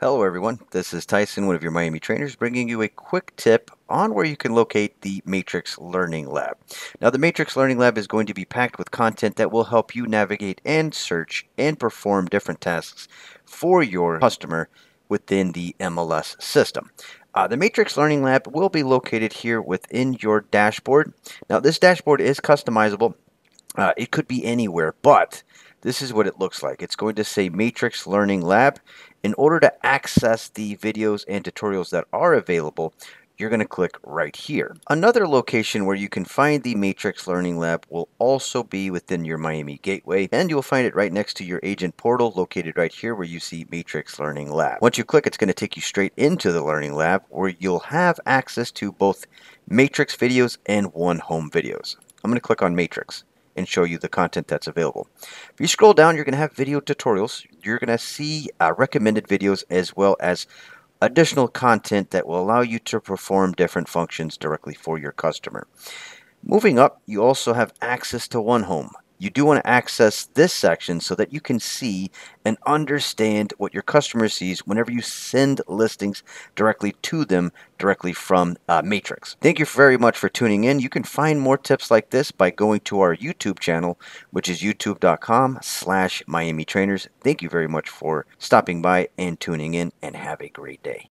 Hello everyone, this is Tyson, one of your Miami trainers, bringing you a quick tip on where you can locate the Matrix Learning Lab. Now the Matrix Learning Lab is going to be packed with content that will help you navigate and search and perform different tasks for your customer within the MLS system. The Matrix Learning Lab will be located here within your dashboard. Now this dashboard is customizable. It could be anywhere, but this is what it looks like. It's going to say Matrix Learning Lab. In order to access the videos and tutorials that are available, you're going to click right here. Another location where you can find the Matrix Learning Lab will also be within your Miami Gateway, and you'll find it right next to your agent portal located right here where you see Matrix Learning Lab. Once you click, it's going to take you straight into the Learning Lab where you'll have access to both Matrix videos and One Home videos. I'm going to click on Matrix and show you the content that's available. If you scroll down, you're going to have video tutorials. You're going to see recommended videos as well as additional content that will allow you to perform different functions directly for your customer. Moving up, you also have access to One Home. You do want to access this section so that you can see and understand what your customer sees whenever you send listings directly to them directly from Matrix. Thank you very much for tuning in. You can find more tips like this by going to our YouTube channel, which is youtube.com/miamitrainers. Thank you very much for stopping by and tuning in, and have a great day.